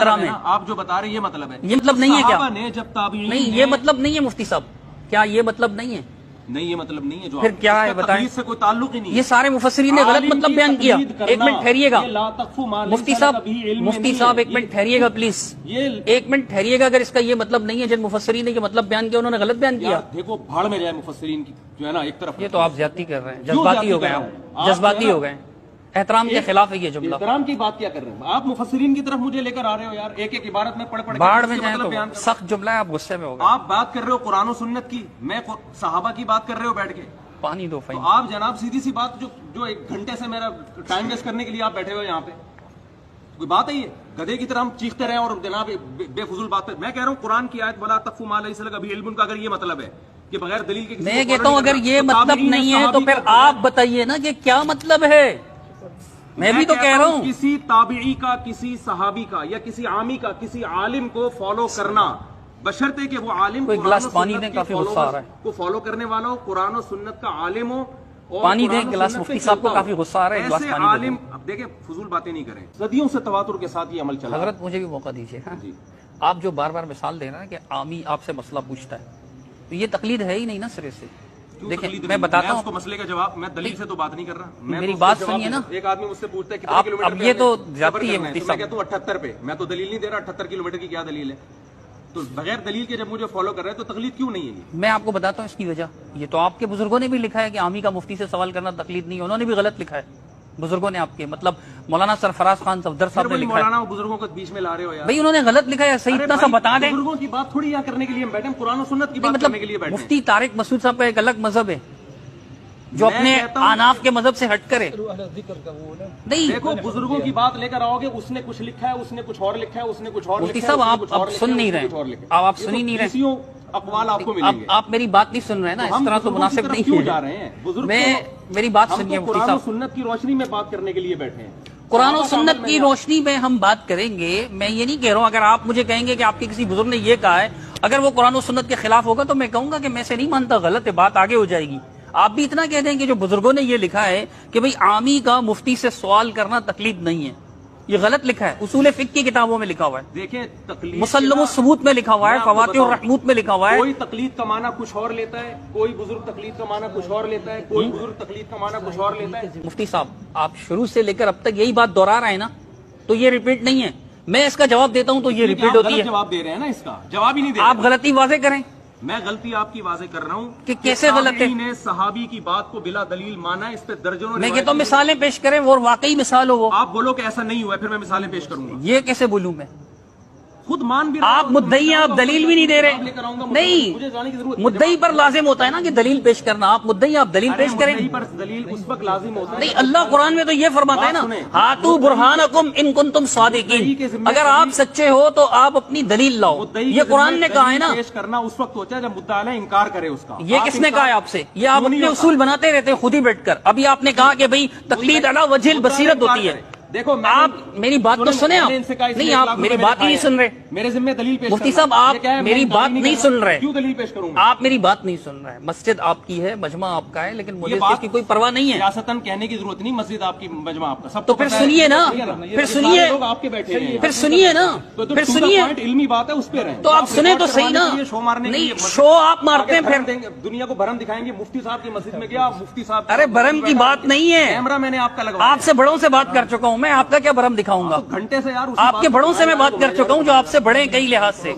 احترام ہے. آپ جو بتا رہے ہیں یہ مطلب ہے. یہ مطلب نہیں ہے کیا؟ صحابہ نے جب تابعین نہیں یہ مطلب نہیں ہے مفتی صاحب. کیا یہ مطلب نہیں ہے؟ نہیں یہ مطلب نہیں ہے. جو پھر کیا ہے بتائیں؟ سے کوئی تعلق ہی نہیں. یہ سارے مفسرین نے غلط مطلب بیان کیا. ایک منٹ ٹھہریے گا مفتی صاحب. مفتی صاحب ایک منٹ ٹھہریے گا پلیز. ایک منٹ ٹھہریے گا. اگر اس کا یہ مطلب نہیں ہے جن مفسرین نے یہ مطلب بیان کیا انہوں نے غلط بیان کیا. دیکھو بھاڑ میں جائے مفسرین کی جو ہے نا ایک طرف. یہ تو آپ زیادتی کر رہے ہیں. جذباتی ہو گئے آپ. جذباتی ہو گئے. احترام کے خلاف ہے یہ جملہ. احترام کی بات کیا کر رہے ہیں آپ؟ مفسرین کی طرف مجھے لے کر آ رہے ہو یار. ایک ایک عبارت میں پڑھ باڑ میں جائیں تو سخت جملہ ہے. آپ غصے میں ہو گئے. آپ بات کر رہے ہو قرآن و سنت کی, میں صحابہ کی بات کر رہے ہو بیٹھ کے. پانی دو تو آپ جناب سیدھی سی بات جو ایک گھنٹے سے میرا ٹائم ویسٹ کرنے کے لیے آپ بیٹھے ہوئے یہاں پہ, کوئی بات ہے یہ؟ گدھے کی طرح ہم چیختے رہے اور جناب بے فضول بات. میں کہہ رہا ہوں قرآن کی آیت ولا تقف ما لیس لک بہ علم کا اگر یہ مطلب ہے کہ بغیر دلیل کے, میں کہتا ہوں اگر یہ مطلب نہیں ہے تو پھر آپ بتائیے نا کہ کیا مطلب ہے. میں بھی تو کہہ رہا ہوں کسی تابعی کا, کسی صحابی کا یا کسی عامی کا کسی عالم کو فالو کرنا بشرطے کہ وہ عالم کوئی گلاس پانی دیں, کافی غصہ آ رہا ہے. کو فالو کرنے والا ہو, قرآن و سنت کا عالم ہو. پانی دیں گلاس. مفتی صاحب کو کافی غصہ آ رہا ہے. ایسے عالم اب دیکھیں فضول باتیں نہیں کریں. صدیوں سے تواتر کے ساتھ یہ عمل چلا. حضرت مجھے بھی موقع دیجیے. آپ جو بار بار مثال دے رہے ہیں کہ عامی آپ سے مسئلہ پوچھتا ہے تو یہ تقلید ہے ہی نہیں نا سرے سے. دیکھیں میں بتاتا ہوں مسئلے کا جواب. میں دلیل سے تو بات نہیں کر رہا. میری بات سنیے نا. ایک آدمی مجھ سے پوچھتا ہے کتنے کلومیٹر. اب یہ تو زیادتی ہے مفتی میں صاحب. کہتا ہوں 78 پہ. میں تو دلیل نہیں دے رہا. 78 کلومیٹر کی کیا دلیل ہے؟ تو بغیر دلیل کے جب مجھے فالو کر رہے ہیں تو تقلید کیوں نہیں ہے؟ میں آپ کو بتاتا ہوں اس کی وجہ. یہ تو آپ کے بزرگوں نے بھی لکھا ہے کہ عامی کا مفتی سے سوال کرنا تقلید نہیں ہے. انہوں نے بھی غلط لکھا ہے بزرگوں نے آپ کے. مطلب مولانا سرفراز خان صفدر صاحب نے لکھا ہے. مولانا بزرگوں کو بیچ میں لا رہے ہو یار. بھائی انہوں نے غلط لکھا ہے. صحیح اتنا سا بتا دیں. بزرگوں کی بات تھوڑی یہاں کرنے کے لیے ہم بیٹھے ہیں. قرآن و سنت کی بات کرنے کے لیے بیٹھے ہیں. مفتی طارق مسعود صاحب کا ایک الگ مذہب ہے جو اپنے آناف کے مذہب سے ہٹ کرے. نہیں دیکھو بزرگوں کی بات لے کر آؤ گے. اس نے کچھ لکھا ہے, اس نے کچھ اور لکھا ہے, اس نے کچھ اور لکھا ہے. مفتی صاحب آپ سن نہیں رہے. آپ سن ہی نہیں رہے. اقوال آپ کو ملیں گے. آپ میری بات نہیں سن رہے نا. اس طرح تو مناسب نہیں ہے. جا رہے ہیں میں میری بات سنیے مفتی قرآن و صاحب. سنت کی روشنی میں بات کرنے کے لیے بیٹھے ہیں. قرآن و سنت کی روشنی میں ہم بات کریں گے. میں یہ نہیں کہہ رہا ہوں اگر آپ مجھے کہیں گے کہ آپ کے کسی بزرگ نے یہ کہا ہے, اگر وہ قرآن و سنت کے خلاف ہوگا تو میں کہوں گا کہ میں سے نہیں مانتا, غلط ہے, بات آگے ہو جائے گی. آپ بھی اتنا کہہ دیں کہ جو بزرگوں نے یہ لکھا ہے کہ بھئی عامی کا مفتی سے سوال کرنا تقلید نہیں ہے, یہ غلط لکھا ہے. اصول فقہ کی کتابوں میں لکھا ہوا ہے. دیکھیں تقلید مسلم الثبوت میں لکھا ہوا ہے, فواتح الرحموت میں لکھا ہوا ہے. کوئی تقلید کا معنی کچھ اور لیتا ہے, کوئی بزرگ تقلید کا معنی کچھ اور لیتا ہے, کوئی بزرگ تقلید کا معنی کچھ اور لیتا ہے. مفتی صاحب آپ شروع سے لے کر اب تک یہی بات دہرا رہے ہیں نا, تو یہ ریپیٹ نہیں ہے. میں اس کا جواب دیتا ہوں تو یہ ریپیٹ ہوتی ہے. جواب دے رہے ہیں نا, اس کا جواب ہی نہیں دے. آپ غلطی واضح کریں. میں غلطی آپ کی واضح کر رہا ہوں کہ کیسے غلط ہے. نے صحابی کی بات کو بلا دلیل مانا, اس پہ درجنوں. میں کہتا ہوں مثالیں پیش کریں اور واقعی مثال ہو وہ. آپ بولو کہ ایسا نہیں ہوا ہے, پھر میں مثالیں پیش کروں گا. یہ کیسے بولوں میں؟ خود مان بھی آپ مدعی ہیں, آپ دلیل بھی نہیں دے رہے. نہیں, مدعی پر لازم ہوتا ہے نا کہ دلیل پیش کرنا. آپ مدعی, آپ دلیل پیش کریں. دلیل اس وقت لازم ہوتا ہے. نہیں, اللہ قرآن میں تو یہ فرماتا ہے نا, ہاتو برہانکم ان کنتم صادقین. اگر آپ سچے ہو تو آپ اپنی دلیل لاؤ. یہ قرآن نے کہا ہے نا. پیش کرنا اس وقت ہوتا ہے جب مدعا علیہ انکار کرے اس کا. یہ کس نے کہا ہے آپ سے؟ یہ آپ اپنے اصول بناتے رہتے ہیں خود ہی بیٹھ کر. ابھی آپ نے کہا کہ بھئی تقلید علی وجہ البصیرت ہوتی ہے. دیکھو آپ میری بات تو سنیں. آپ نہیں, آپ میری بات ہی نہیں سن رہے. میرے ذمہ دلیل پیش. مفتی صاحب آپ میری بات نہیں سن رہے. کیوں دلیل پیش کروں؟ آپ میری بات نہیں سن رہے. مسجد آپ کی ہے, مجمع آپ کا ہے, لیکن مجھے اس کی کوئی پرواہ نہیں ہے. ریاستاً کہنے کی ضرورت نہیں, مسجد آپ کی, مجمع آپ کا. سب تو پھر سنیے نا, پھر سنیے, آپ کے بیٹھے ہیں, پھر سنیے نا, پھر سنیے. علمی بات ہے, اس پہ رہیں. تو آپ سنیں تو صحیح نا. نہیں, شو آپ مارتے ہیں پھر. دنیا کو بھرم دکھائیں گے. مفتی صاحب کی مسجد میں گیا, مفتی صاحب. ارے بھرم کی بات نہیں ہے. کیمرہ میں نے آپ کا لگا. آپ سے بڑوں سے بات کر چکا ہوں میں, آپ کا کیا بھرم دکھاؤں گا؟ گھنٹے سے یار آپ کے بڑوں سے میں بات کر چکا ہوں جو آپ سے بڑے ہیں کئی لحاظ سے.